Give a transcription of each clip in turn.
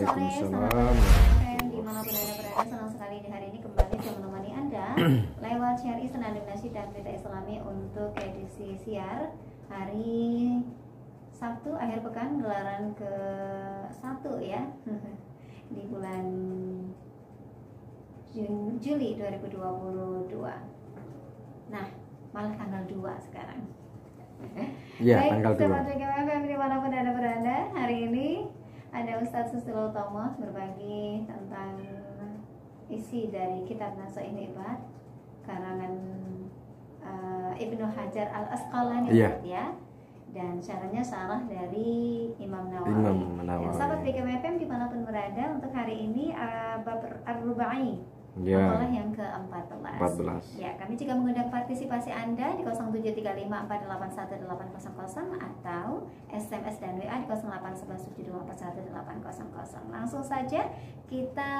Waalaikumsalam. Dimanapun Anda berada, senang sekali di hari ini kembali saya menemani Anda lewat syari senandung nasyid dan berita Islami untuk edisi siar hari Sabtu akhir pekan gelaran ke-1 ya di bulan Juli 2022. Nah, malah tanggal 2 sekarang. Iya, Baik, tanggal 2. Sobat BKMFM dimanapun Anda berada, hari ini ada Ustadz Susilo Utomo berbagi tentang isi dari kitab Nasaihul Ibad karangan Ibnu Hajar Al-Asqalani ya, dan syarahnya syarah dari Imam Nawawi. Dan sahabat BKMFM dimanapun berada, untuk hari ini bab Ar-Rubai, makalah yang ke-14. Ya, kami juga mengundang partisipasi Anda di 0735481800 atau SMS dan WA di 081172410800. Langsung saja kita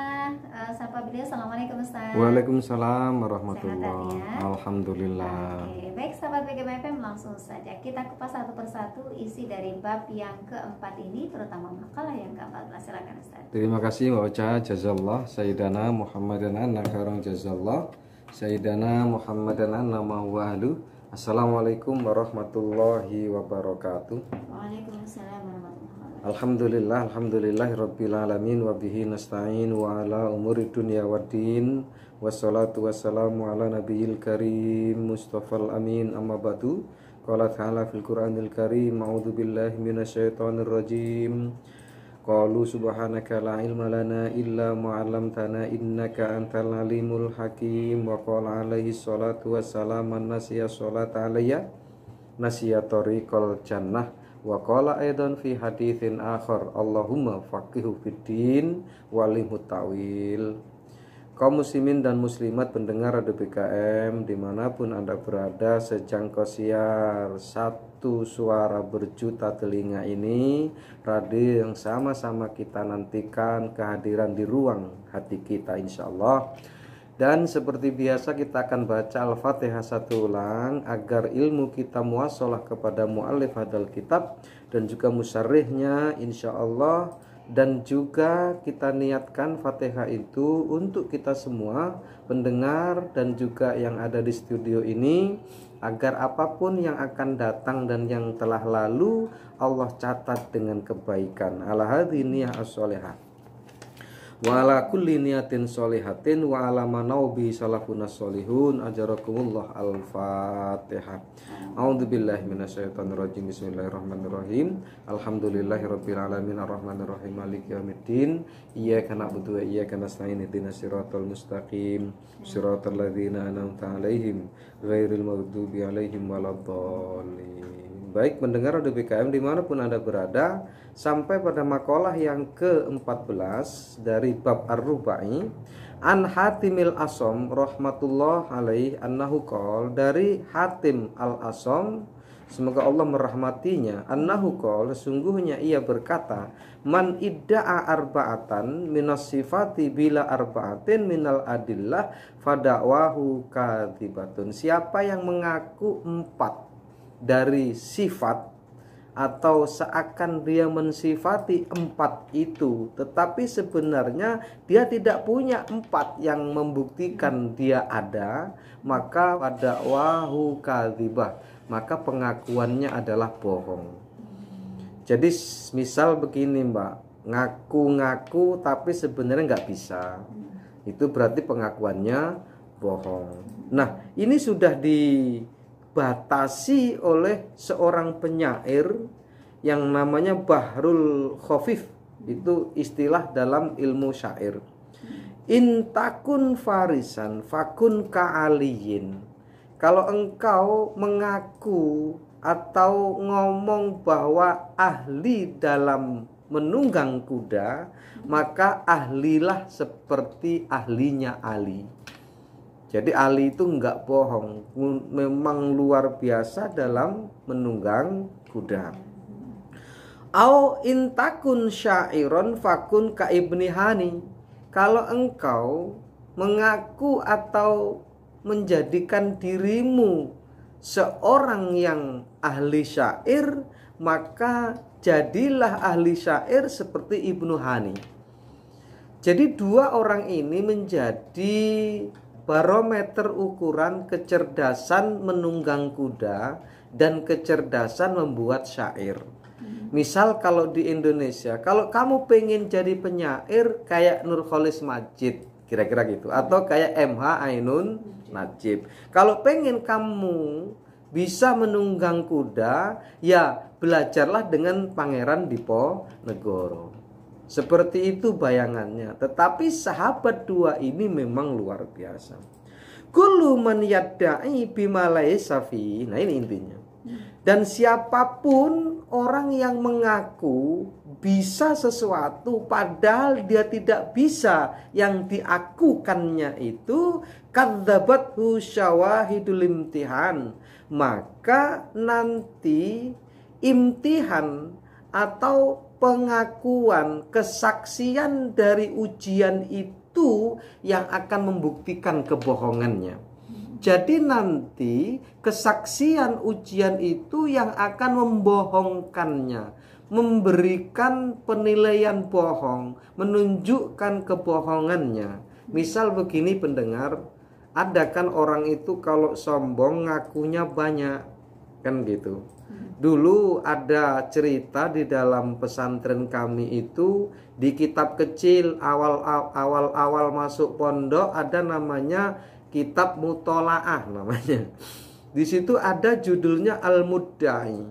sapa beliau. Assalamualaikum Ustaz. Waalaikumsalam warahmatullahi wabarakatuh. Ya? Alhamdulillah. Oke, baik sahabat BKMFM, langsung saja kita kupas satu persatu isi dari bab yang keempat ini, terutama makalah yang ke-14. Silakan Ustaz. Terima kasih Mbak Ocha, jazallah. Sayyidana Muhammadan nakarang jazallah. Sayyidana Muhammadan nama wa ahlu. Assalamualaikum warahmatullahi wabarakatuh. Waalaikumsalam warahmatullahi wabarakatuh. Alhamdulillah, alhamdulillahirabbil alamin wa bihi nasta'in wa ala umuri dunya waddin. Wassalatu wassalamu ala nabiyil karim Mustafal amin, amma ba'du. Qala ta'ala fil Qur'anil karim, a'udzu billahi minasyaitonir rajim. Qalu subhanaka la ilma lana illa ma 'allamtana innaka antal alimul hakim. Wa qala alaihi salatu wassalamu nasiya salata alayya nasiya tariqal jannah. Wa qala aidan fi haditsin akhar, Allahumma faqihu fid din walimhu ta'wil. Kaum muslimin dan muslimat pendengar Radio BKM dimanapun Anda berada, sejangkau siar satu suara berjuta telinga ini, radio yang sama-sama kita nantikan kehadiran di ruang hati kita insyaallah. Dan seperti biasa kita akan baca Al-Fatihah satu ulang agar ilmu kita muassalah kepada muallif hadal kitab dan juga musyarrihnya insyaallah. Dan juga kita niatkan Fatihah itu untuk kita semua pendengar dan juga yang ada di studio ini, agar apapun yang akan datang dan yang telah lalu Allah catat dengan kebaikan. Ala hadhihi niyah as-sholihah wa ala kulli niyatin sholihatin wa ala manaubi salafuna sholihun ajarakumullah. Al-Fatihah. A'udzubillahi minasyaitonir rajim. Bismillahirrahmanirrahim. Alhamdulillahirabbil alamin arrahmanir rahim maliki yaumiddin. Iyyaka na'budu wa iyyaka nasta'in ihdinas siratal mustaqim siratal ladzina an'amta 'alaihim ghairil maghdubi 'alaihim waladdallin. Baik pendengar Radio BKM dimanapun Anda berada, sampai pada makalah yang ke-14 dari bab Ar-Rubai. An Hatimil Asom rahmatullah alaih annahu qol, dari Hatim al-Asom, semoga Allah merahmatinya, annahu qol, sesungguhnya ia berkata, man idda'a arba'atan minas sifati bila arba'atin minal adillah fada'wahu kadzibatun. Siapa yang mengaku 4 dari sifat atau seakan dia mensifati 4 itu, tetapi sebenarnya dia tidak punya 4 yang membuktikan dia ada, maka pada wahu kadzibah, maka pengakuannya adalah bohong. Jadi misal begini Mbak, ngaku-ngaku tapi sebenarnya nggak bisa, itu berarti pengakuannya bohong. Nah ini sudah dibatasi oleh seorang penyair yang namanya Bahrul Khafif. Itu istilah dalam ilmu syair. Intakun farisan fakun ka'aliyin. Kalau engkau mengaku atau ngomong bahwa ahli dalam menunggang kuda, maka ahlilah seperti ahlinya Ali. Jadi Ali itu enggak bohong, memang luar biasa dalam menunggang kuda. Au intakun syairon fakun ka ibni Hani. Kalau engkau mengaku atau menjadikan dirimu seorang yang ahli syair, maka jadilah ahli syair seperti Ibnu Hani. Jadi dua orang ini menjadi barometer ukuran kecerdasan menunggang kuda dan kecerdasan membuat syair. Misal kalau di Indonesia, kalau kamu pengen jadi penyair kayak Nurcholish Madjid, kira-kira gitu, atau kayak MH Ainun Najib. Kalau pengen kamu bisa menunggang kuda, ya belajarlah dengan Pangeran Diponegoro. Seperti itu bayangannya. Tetapi sahabat dua ini memang luar biasa. Kullu man yadda'i bima laysa fi. Nah ini intinya. Dan siapapun orang yang mengaku bisa sesuatu padahal dia tidak bisa, yang diakukannya itu kadzabathu syawahidul imtihan, maka nanti imtihan atau pengakuan, kesaksian dari ujian itu yang akan membuktikan kebohongannya. Jadi nanti kesaksian ujian itu yang akan membohongkannya, memberikan penilaian bohong, menunjukkan kebohongannya. Misal begini pendengar, ada kan orang itu kalau sombong ngakunya banyak, kan gitu. Dulu ada cerita di dalam pesantren kami itu, di kitab kecil awal masuk pondok ada namanya kitab Mutolaah namanya. Di situ ada judulnya Al-Muddai.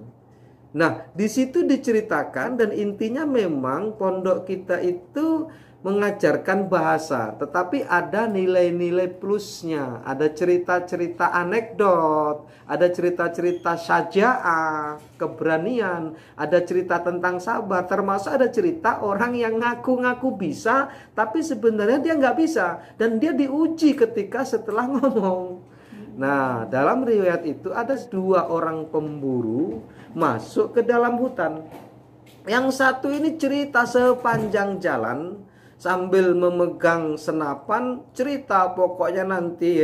Nah, di situ diceritakan dan intinya memang pondok kita itu mengajarkan bahasa, tetapi ada nilai-nilai plusnya, ada cerita-cerita anekdot, ada cerita-cerita syaja'ah, keberanian, ada cerita tentang sabar, termasuk ada cerita orang yang ngaku-ngaku bisa, tapi sebenarnya dia nggak bisa, dan dia diuji ketika setelah ngomong. Nah, dalam riwayat itu ada dua orang pemburu masuk ke dalam hutan. Yang satu ini cerita sepanjang jalan, sambil memegang senapan, cerita pokoknya nanti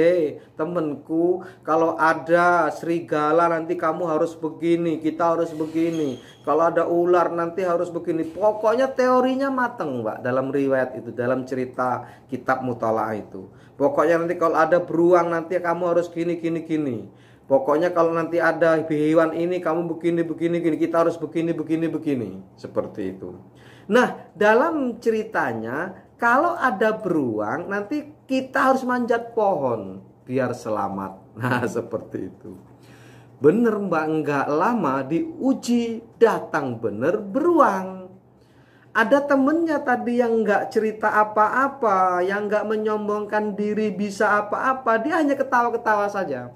temenku, kalau ada serigala nanti kamu harus begini, kita harus begini, kalau ada ular nanti harus begini. Pokoknya teorinya mateng, Mbak, dalam riwayat itu, dalam cerita kitab Mutalaah itu. Pokoknya nanti kalau ada beruang nanti kamu harus gini. Pokoknya kalau nanti ada hewan ini kamu begini, kita harus begini. Seperti itu. Nah, dalam ceritanya kalau ada beruang nanti kita harus manjat pohon biar selamat. Nah, seperti itu. Bener Mbak, enggak lama diuji, datang bener beruang. Ada temennya tadi yang enggak cerita apa-apa, yang enggak menyombongkan diri bisa apa-apa, dia hanya ketawa-ketawa saja.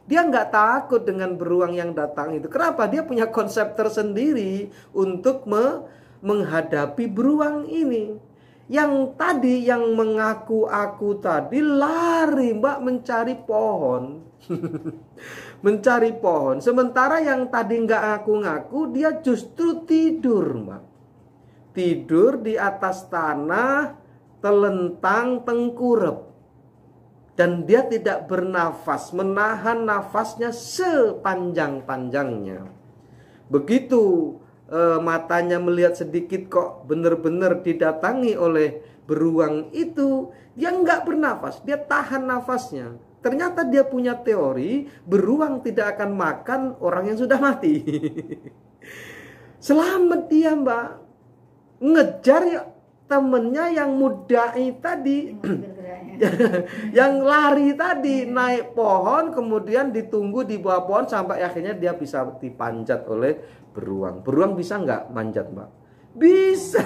Dia nggak takut dengan beruang yang datang itu. Kenapa? Dia punya konsep tersendiri untuk menghadapi beruang ini. Yang tadi yang mengaku-aku tadi lari, Mbak, mencari pohon. Mencari pohon. Sementara yang tadi nggak ngaku-ngaku, dia justru tidur, Mbak. Tidur di atas tanah, telentang, tengkurap. Dan dia tidak bernafas, menahan nafasnya sepanjang-panjangnya. Begitu matanya melihat sedikit kok benar-benar didatangi oleh beruang itu, dia nggak bernafas, dia tahan nafasnya. Ternyata dia punya teori, beruang tidak akan makan orang yang sudah mati. Selamat dia, Mbak. Ngejar ya temennya yang mudai tadi. Yang lari tadi, naik pohon, kemudian ditunggu di bawah pohon sampai akhirnya dia bisa dipanjat oleh beruang. Beruang bisa nggak manjat, Mbak? Bisa.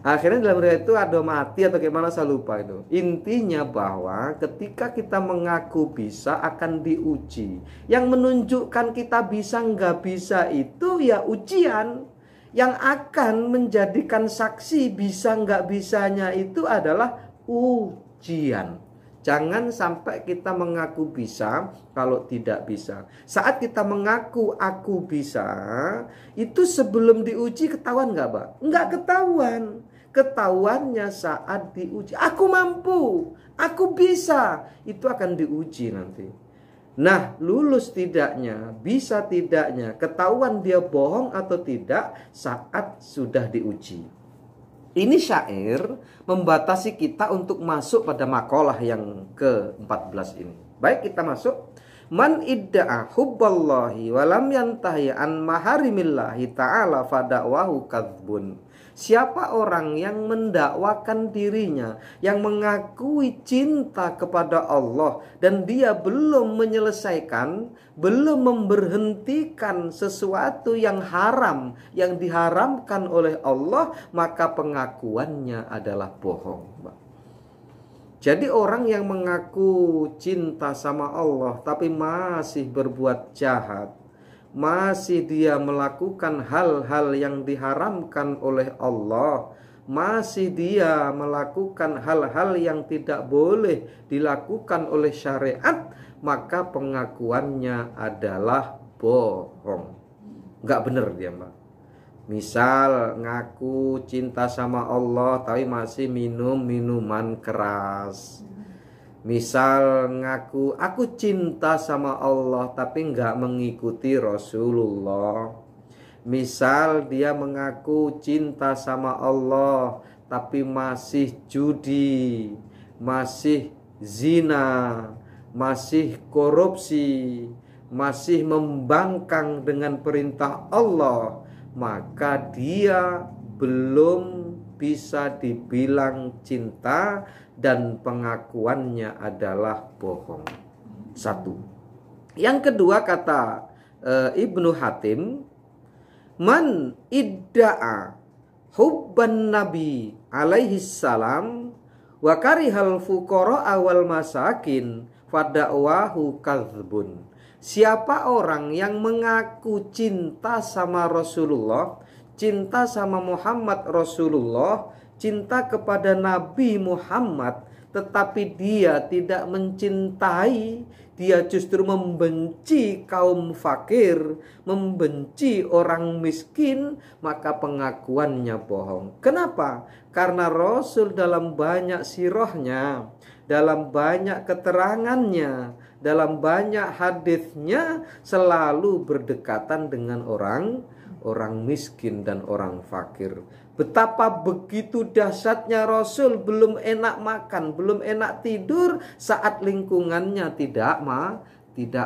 Akhirnya dalam riwayat itu ada mati atau gimana, saya lupa itu. Intinya bahwa ketika kita mengaku bisa akan diuji. Yang menunjukkan kita bisa nggak bisa itu ya ujian. Yang akan menjadikan saksi bisa nggak bisanya itu adalah ujian. Jangan sampai kita mengaku bisa kalau tidak bisa. Saat kita mengaku aku bisa, itu sebelum diuji ketahuan nggak, Pak? Nggak ketahuan. Ketahuannya saat diuji. Aku mampu, aku bisa. Itu akan diuji nanti. Nah, lulus tidaknya, bisa tidaknya, ketahuan dia bohong atau tidak saat sudah diuji. Ini syair membatasi kita untuk masuk pada makalah yang ke-14 ini. Baik, kita masuk. Man idda'a hubballahi walam yantahi an maharimillahi ta'ala fada'wahu kadzbun. Siapa orang yang mendakwakan dirinya, yang mengakui cinta kepada Allah, dan dia belum menyelesaikan, belum memberhentikan sesuatu yang haram, yang diharamkan oleh Allah, maka pengakuannya adalah bohong. Jadi orang yang mengaku cinta sama Allah tapi masih berbuat jahat, masih dia melakukan hal-hal yang diharamkan oleh Allah, masih dia melakukan hal-hal yang tidak boleh dilakukan oleh syariat, maka pengakuannya adalah bohong. Nggak benar dia, Mbak. Misal ngaku cinta sama Allah tapi masih minum minuman keras. Misal ngaku aku cinta sama Allah tapi nggak mengikuti Rasulullah. Misal dia mengaku cinta sama Allah tapi masih judi, masih zina, masih korupsi, masih membangkang dengan perintah Allah, maka dia belum bisa dibilang cinta dan pengakuannya adalah bohong. Satu. Yang kedua, kata Ibnu Hatim, man idda'a hubban nabi alaihi salam wa karihal fuqara wal masakin fada'wahu kadzbun. Siapa orang yang mengaku cinta sama Rasulullah, cinta sama Muhammad Rasulullah, cinta kepada Nabi Muhammad, tetapi dia tidak mencintai, dia justru membenci kaum fakir, membenci orang miskin, maka pengakuannya bohong. Kenapa? Karena Rasul dalam banyak sirahnya, dalam banyak keterangannya, dalam banyak hadisnya selalu berdekatan dengan orang miskin dan orang fakir. Betapa begitu dahsyatnya Rasul, belum enak makan, belum enak tidur saat lingkungannya tidak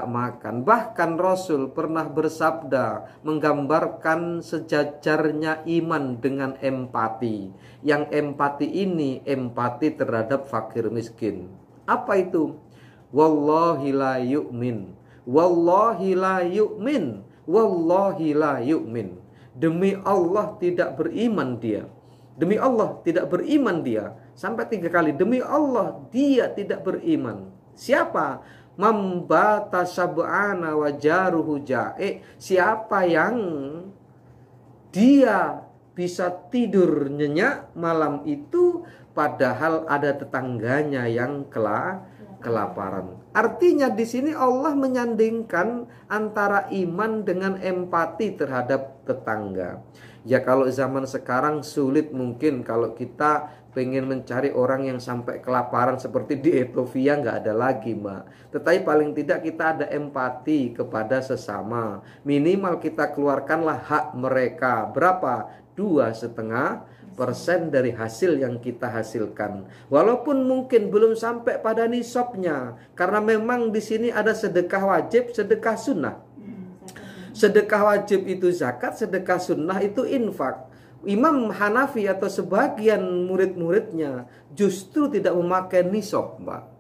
makan. Bahkan Rasul pernah bersabda menggambarkan sejajarnya iman dengan empati. Yang empati ini empati terhadap fakir miskin. Apa itu? Wallahi la yu'min, wallahi la yu'min, wallahi la yu'min. Demi Allah tidak beriman dia. Demi Allah tidak beriman dia. Sampai 3 kali. Demi Allah dia tidak beriman. Siapa? Mambata sab'ana wa jaruhu ja'i. Siapa yang dia bisa tidur nyenyak malam itu padahal ada tetangganya yang kelaparan. Artinya di sini Allah menyandingkan antara iman dengan empati terhadap tetangga. Ya kalau zaman sekarang sulit mungkin kalau kita pengen mencari orang yang sampai kelaparan seperti di Ethiopia, nggak ada lagi, Mbak. Tetapi paling tidak kita ada empati kepada sesama. Minimal kita keluarkanlah hak mereka. Berapa? 2,5% dari hasil yang kita hasilkan. Walaupun mungkin belum sampai pada nisabnya, karena memang di sini ada sedekah wajib, sedekah sunnah. Sedekah wajib itu zakat, sedekah sunnah itu infak. Imam Hanafi atau sebagian murid-muridnya justru tidak memakai nisab, Mbak.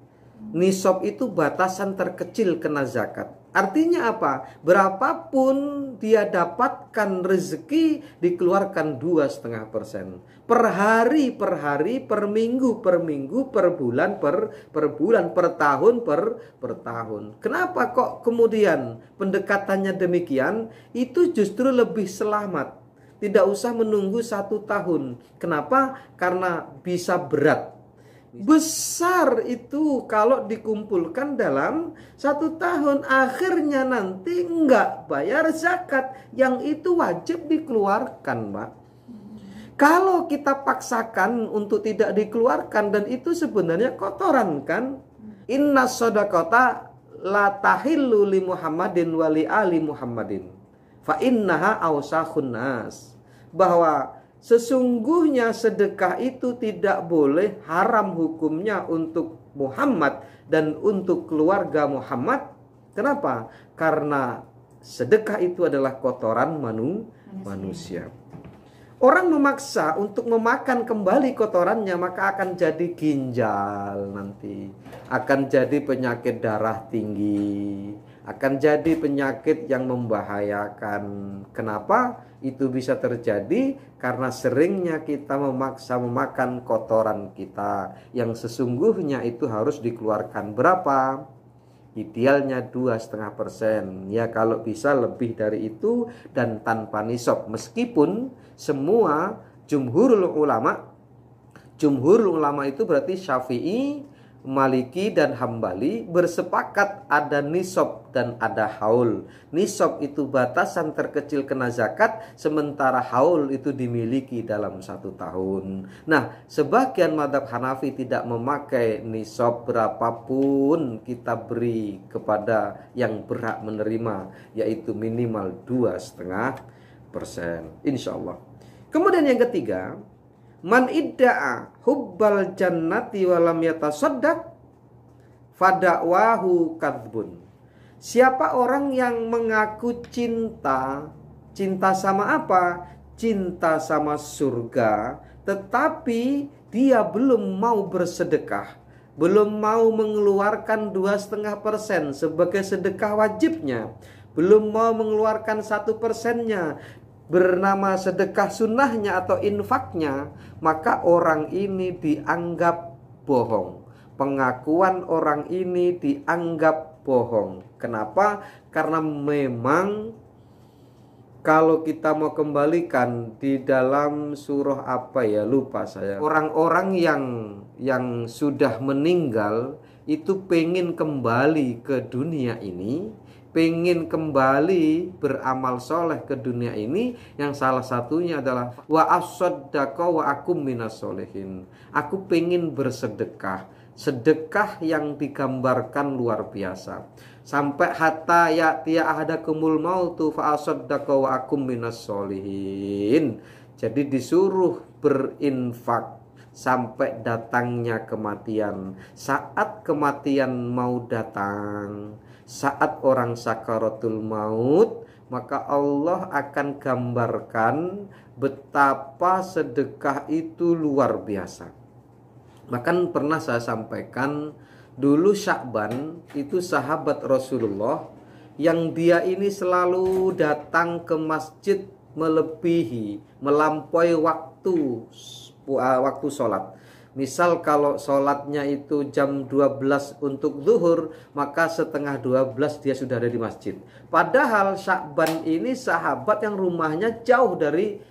Nisab itu batasan terkecil kena zakat. Artinya apa? Berapapun dia dapatkan rezeki dikeluarkan 2,5%. Per hari, per minggu, per bulan, per bulan, per tahun, per tahun. Kenapa kok kemudian pendekatannya demikian? Itu justru lebih selamat. Tidak usah menunggu 1 tahun. Kenapa? Karena bisa berat. Besar itu kalau dikumpulkan dalam 1 tahun. Akhirnya nanti enggak bayar zakat. Yang itu wajib dikeluarkan, Mbak. Kalau kita paksakan untuk tidak dikeluarkan, dan itu sebenarnya kotoran kan. Inna shadaqata la tahillu li Muhammadin wa li ali Muhammadin fa innaha awsakhun nas. Bahwa sesungguhnya sedekah itu tidak boleh, haram hukumnya untuk Muhammad dan untuk keluarga Muhammad. Kenapa? Karena sedekah itu adalah kotoran manusia. Orang memaksa untuk memakan kembali kotorannya, maka akan jadi ginjal nanti. Akan jadi penyakit darah tinggi. Akan jadi penyakit yang membahayakan. Kenapa? Itu bisa terjadi karena seringnya kita memaksa memakan kotoran kita. Yang sesungguhnya itu harus dikeluarkan berapa? Idealnya 2,5%. Ya kalau bisa lebih dari itu dan tanpa nisab. Meskipun semua jumhurul ulama itu berarti Syafi'i, Maliki dan Hambali bersepakat ada nisab dan ada haul. Nisab itu batasan terkecil kena zakat, sementara haul itu dimiliki dalam 1 tahun. Nah, sebagian mazhab Hanafi tidak memakai nisab, berapapun kita beri kepada yang berhak menerima, yaitu minimal 2,5%. Insya Allah. Kemudian yang ketiga, man idda'a hubbal jannati walam yatasaddaq fada'wahu kadhbun. Siapa orang yang mengaku cinta sama apa? Cinta sama surga, tetapi dia belum mau bersedekah, belum mau mengeluarkan 2,5% sebagai sedekah wajibnya, belum mau mengeluarkan 1%-nya bernama sedekah sunnahnya atau infaknya, maka orang ini dianggap bohong. Pengakuan orang ini dianggap bohong. Kenapa? Karena memang kalau kita mau kembalikan di dalam surah apa ya, lupa saya. Orang-orang yang sudah meninggal itu pengen kembali ke dunia ini, pengen kembali beramal soleh ke dunia ini, yang salah satunya adalah wa as-saddaqa wa akum minas solehin. Aku pengen bersedekah, sedekah yang digambarkan luar biasa. Sampai hatta ya'tiya ahadakumul mautu fa as-saddaqa wa akum minas solehin. Jadi disuruh berinfak sampai datangnya kematian. Saat kematian mau datang, saat orang sakaratul maut, maka Allah akan gambarkan betapa sedekah itu luar biasa. Bahkan pernah saya sampaikan, dulu Sya'ban itu sahabat Rasulullah yang dia ini selalu datang ke masjid melampaui waktu sholat. Misal kalau sholatnya itu jam 12 untuk zuhur, maka setengah 12 dia sudah ada di masjid. Padahal Sya'ban ini sahabat yang rumahnya jauh dari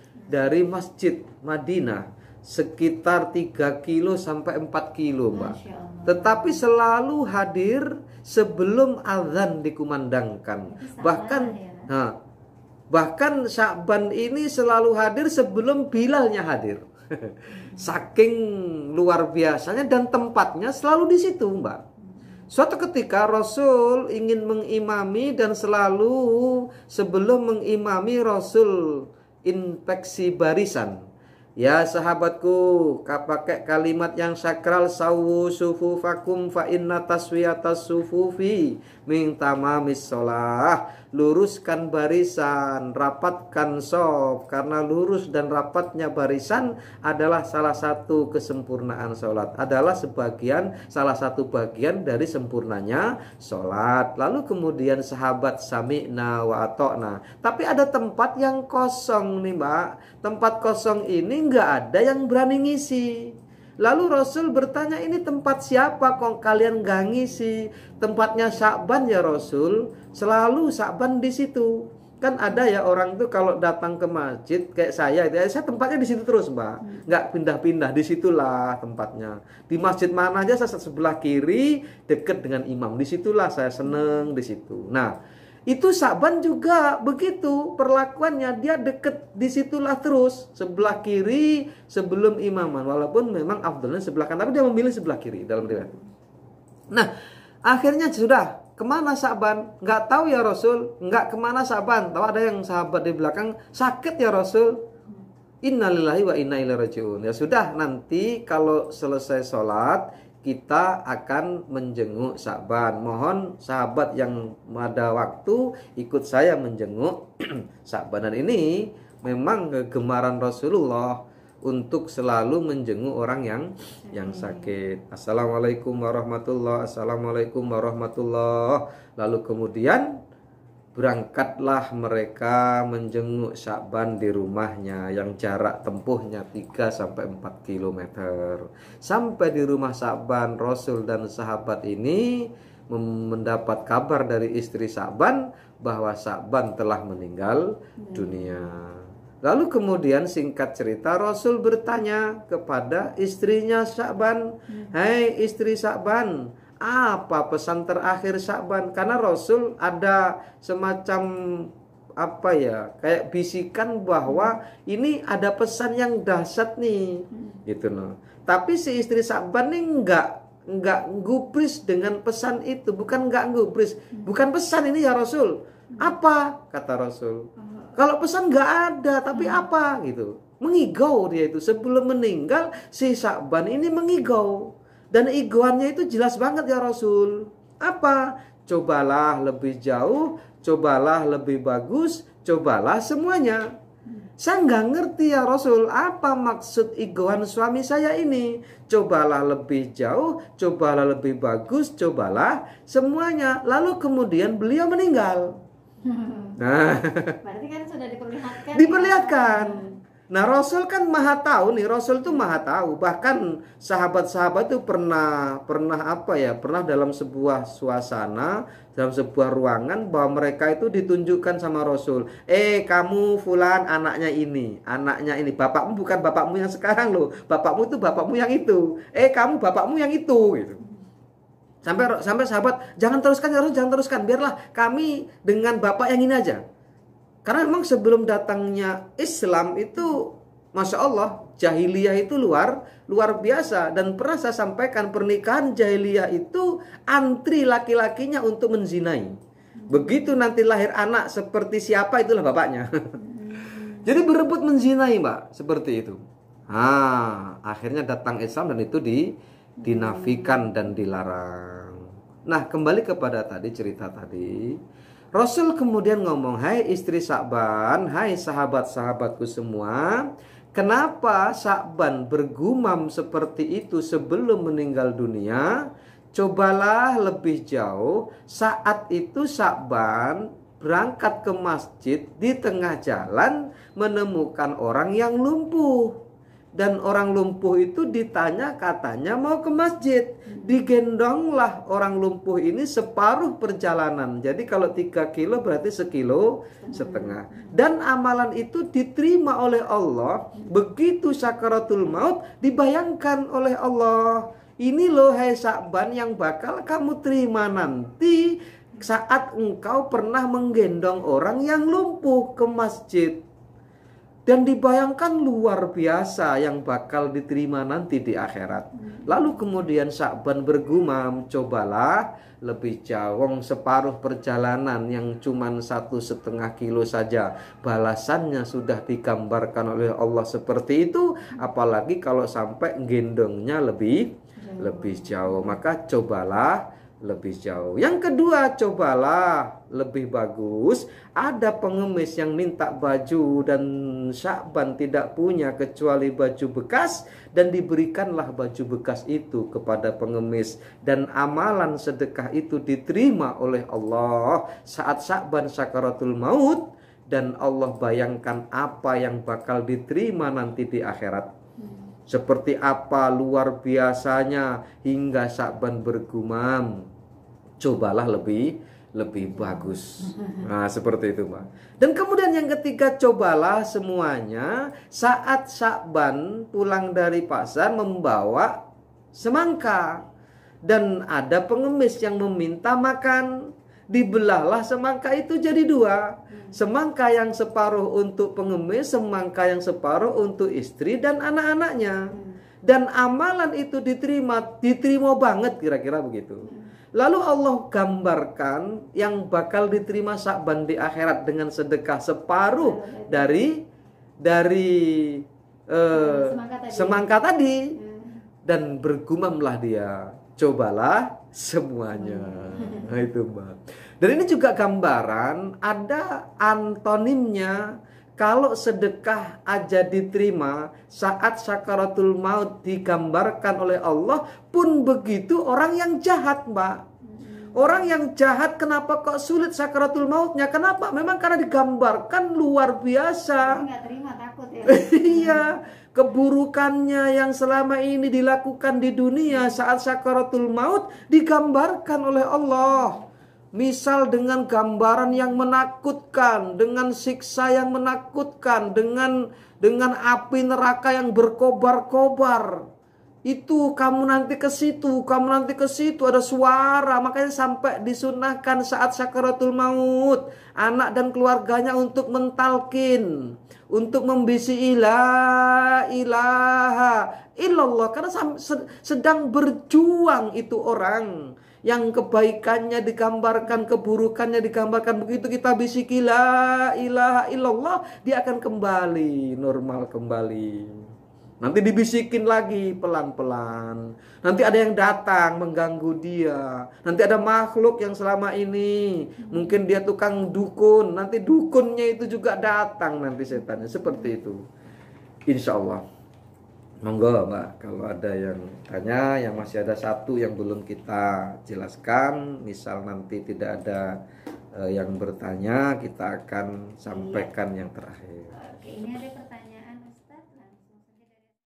masjid Madinah, sekitar 3 kilo sampai 4 kilo, Mbak. Tetapi selalu hadir sebelum azan dikumandangkan. Bahkan Sya'ban ini selalu hadir sebelum Bilalnya hadir. Saking luar biasanya, dan tempatnya selalu di situ, Mbak. Suatu ketika Rasul ingin mengimami, dan selalu sebelum mengimami Rasul inspeksi barisan. Ya sahabatku, pakai kalimat yang sakral, sawu sufufakum fa inna taswiyatas sufufi min tamamis shalah. Luruskan barisan, rapatkan shaf, karena lurus dan rapatnya barisan adalah salah satu kesempurnaan sholat, adalah salah satu bagian dari sempurnanya sholat. Lalu kemudian sahabat sami'na wa ata'na. Tapi ada tempat yang kosong nih, Mbak. Tempat kosong ini nggak ada yang berani ngisi. Lalu Rasul bertanya, ini tempat siapa kok kalian gak ngisi? Tempatnya Sya'ban ya Rasul. Selalu Sya'ban di situ. Kan ada ya orang tuh kalau datang ke masjid kayak saya tempatnya di situ terus, Mbak. Nggak pindah-pindah, di situlah tempatnya. Di masjid mana aja saya sebelah kiri dekat dengan imam. Di situlah saya seneng, di situ. Nah, itu Sya'ban juga begitu perlakuannya, dia deket disitulah terus, sebelah kiri sebelum imaman. Walaupun memang afdalnya sebelah kanan, tapi dia memilih sebelah kiri dalam riwayat. Nah, akhirnya sudah, kemana Sya'ban? Nggak tahu ya Rasul. Nggak kemana Sya'ban. Tahu ada yang sahabat di belakang, sakit ya Rasul. Innalillahi wa inna ilaihi rajiun. Ya sudah, nanti kalau selesai sholat kita akan menjenguk Sa'ban. Mohon sahabat yang ada waktu ikut saya menjenguk Sa'ban. Dan ini memang kegemaran Rasulullah untuk selalu menjenguk orang yang sakit. Assalamualaikum warahmatullahi, assalamualaikum warahmatullahi. Lalu kemudian berangkatlah mereka menjenguk Sa'ban di rumahnya yang jarak tempuhnya 3-4 km. Sampai di rumah Sa'ban, Rasul dan sahabat ini mendapat kabar dari istri Sa'ban bahwa Sa'ban telah meninggal dunia. Lalu kemudian singkat cerita Rasul bertanya kepada istrinya Sa'ban, "Hai istri Sa'ban, apa pesan terakhir Sa'ban?" Karena Rasul ada semacam kayak bisikan bahwa ini ada pesan yang dahsyat nih, gitu loh. Tapi si istri Sa'ban nih enggak gubris dengan pesan itu, bukan gubris, bukan pesan ini ya Rasul. Apa kata Rasul? Kalau pesan enggak ada, tapi apa gitu. Mengigau dia itu sebelum meninggal, si Sa'ban ini mengigau. Dan igauannya itu jelas banget ya Rasul. Apa? Cobalah lebih jauh, cobalah lebih bagus, cobalah semuanya. Saya nggak ngerti ya Rasul, apa maksud igauan suami saya ini? Cobalah lebih jauh, cobalah lebih bagus, cobalah semuanya. Lalu kemudian beliau meninggal. Nah, berarti kan sudah diperlihatkan. Diperlihatkan. Nah, Rasul kan maha tahu nih, Rasul tuh maha tahu. Bahkan sahabat-sahabat tuh pernah dalam sebuah suasana, dalam sebuah ruangan bahwa mereka itu ditunjukkan sama Rasul. Kamu fulan anaknya ini, bapakmu bukan bapakmu yang sekarang loh. Bapakmu itu bapakmu yang itu. Kamu bapakmu yang itu gitu. Sampai sahabat, jangan teruskan ya Rasul, jangan teruskan. Biarlah kami dengan bapak yang ini aja. Karena memang sebelum datangnya Islam itu, Masya Allah, jahiliyah itu luar biasa. Dan pernah saya sampaikan, pernikahan jahiliyah itu antri laki-lakinya untuk menzinai. Begitu nanti lahir anak seperti siapa, itulah bapaknya. Jadi berebut menzinai, Mbak, seperti itu. Akhirnya datang Islam dan itu dinafikan dan dilarang. Nah, kembali kepada cerita tadi. Rasul kemudian ngomong, "Hai istri Sa'ban, hai sahabat-sahabatku semua, kenapa Sa'ban bergumam seperti itu sebelum meninggal dunia? Cobalah lebih jauh." Saat itu Sa'ban berangkat ke masjid, di tengah jalan menemukan orang yang lumpuh. Dan orang lumpuh itu ditanya, katanya mau ke masjid. Digendonglah orang lumpuh ini separuh perjalanan. Jadi kalau 3 kilo berarti 1,5 kilo. Dan amalan itu diterima oleh Allah. Begitu sakaratul maut dibayangkan oleh Allah. Ini loh hai Sa'ban yang bakal kamu terima nanti saat engkau pernah menggendong orang yang lumpuh ke masjid. Dan dibayangkan luar biasa yang bakal diterima nanti di akhirat. Lalu kemudian Sa'ban bergumam, cobalah lebih jauh, separuh perjalanan yang cuman 1,5 kilo saja. Balasannya sudah digambarkan oleh Allah seperti itu. Apalagi kalau sampai gendongnya lebih jauh. Maka cobalah lebih jauh. Yang kedua, cobalah lebih bagus. Ada pengemis yang minta baju dan Sa'ban tidak punya kecuali baju bekas, dan diberikanlah baju bekas itu kepada pengemis, dan amalan sedekah itu diterima oleh Allah saat Sa'ban sakaratul maut. Dan Allah bayangkan apa yang bakal diterima nanti di akhirat. Seperti apa luar biasanya hingga Sa'ban bergumam, cobalah lebih bagus. Nah, seperti itu, Mbak. Dan kemudian yang ketiga, cobalah semuanya. Saat Sa'ban pulang dari pasar membawa semangka, dan ada pengemis yang meminta makan. Dibelahlah semangka itu jadi 2. Semangka yang separuh untuk pengemis, semangka yang separuh untuk istri dan anak-anaknya. Dan amalan itu diterima banget, kira-kira begitu. Lalu Allah gambarkan yang bakal diterima Sa'ban di akhirat dengan sedekah separuh dari semangka tadi dan bergumamlah dia, cobalah semuanya. Nah, itu Mbak. Dan ini juga gambaran ada antonimnya. Kalau sedekah aja diterima saat sakaratul maut digambarkan oleh Allah, pun begitu orang yang jahat, Mbak. Orang yang jahat kenapa kok sulit sakaratul mautnya? Kenapa? Memang karena digambarkan luar biasa. Nggak terima, takut ya. Iya, keburukannya yang selama ini dilakukan di dunia saat sakaratul maut digambarkan oleh Allah. Misal dengan gambaran yang menakutkan, dengan siksa yang menakutkan, dengan api neraka yang berkobar-kobar. Itu kamu nanti ke situ, kamu nanti ke situ, ada suara. Makanya sampai disunahkan saat sakaratul maut anak dan keluarganya untuk mentalkin, untuk membisi la ilaha illallah, karena sedang berjuang itu orang. Yang kebaikannya digambarkan, keburukannya digambarkan. Begitu kita bisiki la ilaha illallah, dia akan kembali normal kembali. Nanti dibisikin lagi pelan-pelan. Nanti ada yang datang mengganggu dia. Nanti ada makhluk yang selama ini mungkin dia tukang dukun, nanti dukunnya itu juga datang nanti setannya. Seperti itu, insya Allah. Monggo Mbak, kalau ada yang tanya, yang masih ada satu yang belum kita jelaskan, misal nanti tidak ada yang bertanya, kita akan sampaikan yang terakhir. Oke, ini ada pertanyaan